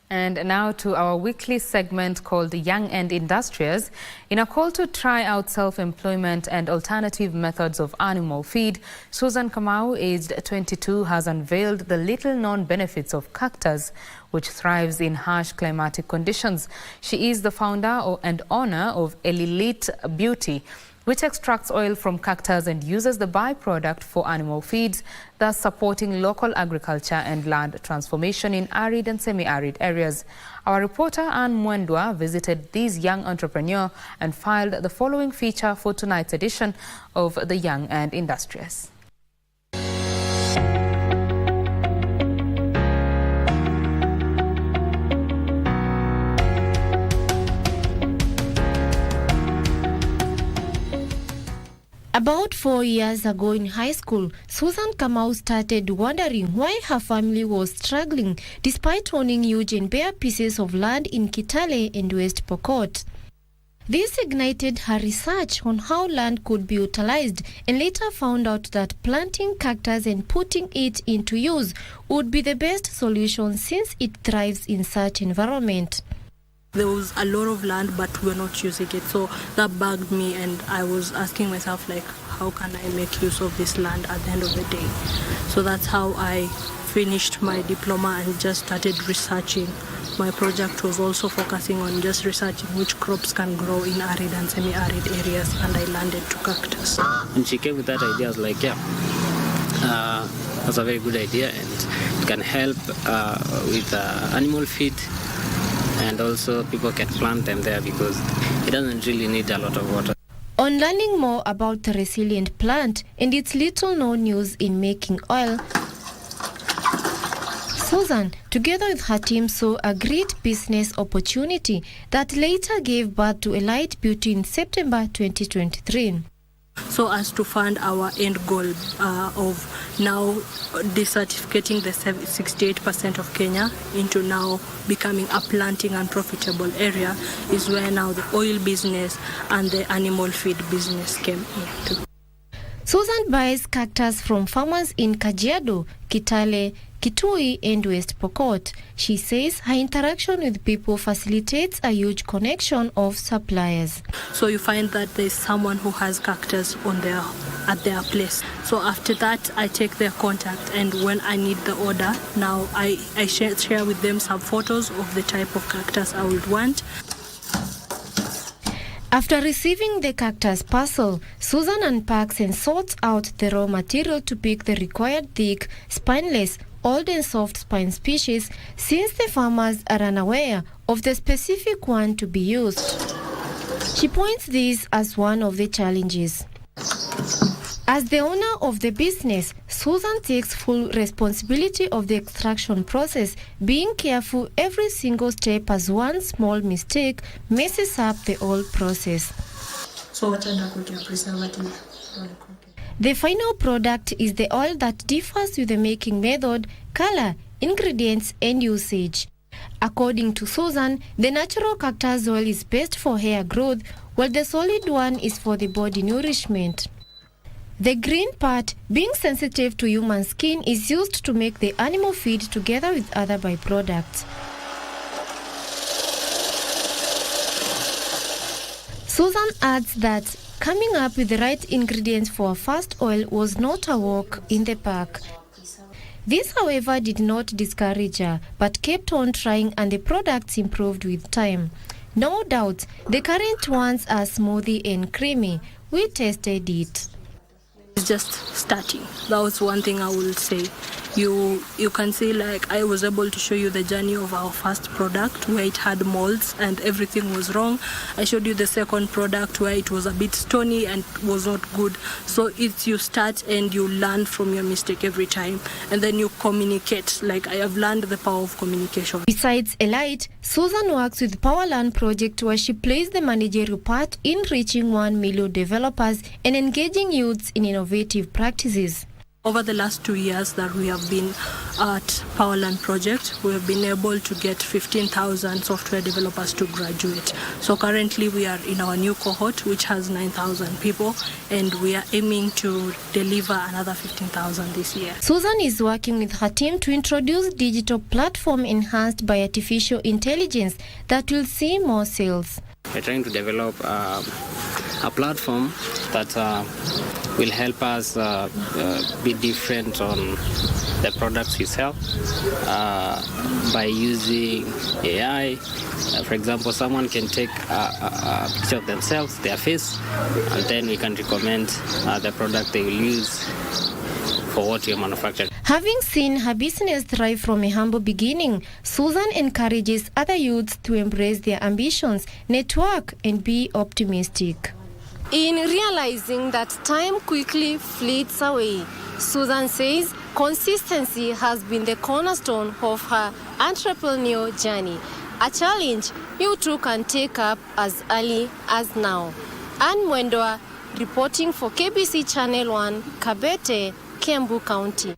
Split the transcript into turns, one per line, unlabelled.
And now to our weekly segment called Young and Industrious. In a call to try out self-employment and alternative methods of animal feed, Susan Kamau, aged 22, has unveiled the little-known benefits of cactus, which thrives in harsh climatic conditions. She is the founder and owner of Eylyt Beauty, which extracts oil from cactus and uses the byproduct for animal feeds, thus supporting local agriculture and land transformation in arid and semi-arid areas. Our reporter Ann Mwendwa visited this young entrepreneur and filed the following feature for tonight's edition of the Young and Industrious.
About 4 years ago in high school, Susan Kamau started wondering why her family was struggling despite owning huge and bare pieces of land in Kitale and West Pokot. This ignited her research on how land could be utilized, and later found out that planting cactus and putting it into use would be the best solution since it thrives in such environment.
There was a lot of land, but we're not using it. So that bugged me, and I was asking myself, like, how can I make use of this land at the end of the day? So that's how I finished my diploma and just started researching. My project was also focusing on just researching which crops can grow in arid and semi-arid areas, and I landed to cactus.
And she came with that idea. I was like, yeah, that's a very good idea, and it can help with animal feed. And also people can plant them there because it doesn't really need a lot of water.
On learning more about the resilient plant and its little-known use in making oil, Susan, together with her team, saw a great business opportunity that later gave birth to Eylyt Beauty in September 2023.
So as to fund our end goal of now desertificating the 68% of Kenya into now becoming a planting and profitable area is where now the oil business and the animal feed business came into.
Susan buys cactus from farmers in Kajiado, Kitale, Kitui and West Pokot. She says her interaction with people facilitates a huge connection of suppliers.
So you find that there's someone who has cactus at their place. So after that, I take their contact, and when I need the order, now I share with them some photos of the type of cactus I would want.
After receiving the cactus parcel, Susan unpacks and sorts out the raw material to pick the required thick, spineless, old and soft spine species, since the farmers are unaware of the specific one to be used. She points this as one of the challenges. As the owner of the business, Susan takes full responsibility of the extraction process, being careful every single step as one small mistake messes up the whole process.
So what end up with your preservative?
The final product is the oil that differs with the making method, color, ingredients and usage. According to Susan, the natural cactus oil is best for hair growth, while the solid one is for the body nourishment. The green part, being sensitive to human skin, is used to make the animal feed together with other byproducts. Susan adds that coming up with the right ingredients for a first oil was not a walk in the park. This, however, did not discourage her, but kept on trying, and the products improved with time. No doubt, the current ones are smoothie and creamy. We tested it.
It's just starting. That was one thing I will say. You can see, like, I was able to show you the journey of our first product where it had molds and everything was wrong. I showed you the second product where it was a bit stony and was not good. So it's you start and you learn from your mistake every time, and then you communicate. Like, I have learned the power of communication.
Besides Eylyt, Susan works with Powerland Project, where she plays the managerial part in reaching 1 million developers and engaging youths in innovative practices.
Over the last 2 years that we have been at Powerland Project, we have been able to get 15,000 software developers to graduate. So currently we are in our new cohort, which has 9,000 people, and we are aiming to deliver another 15,000 this year.
Susan is working with her team to introduce digital platform enhanced by artificial intelligence that will see more sales.
We're trying to develop a platform that will help us be different on the products we sell by using AI. For example, someone can take a picture of themselves, their face, and then we can recommend the product they will use for what you manufacture.
Having seen her business thrive from a humble beginning, Susan encourages other youths to embrace their ambitions, network, and be optimistic. In realizing that time quickly fleets away, Susan says consistency has been the cornerstone of her entrepreneurial journey, a challenge you too can take up as early as now. Ann Mwendwa, reporting for KBC Channel 1, Kabete, Kiambu County.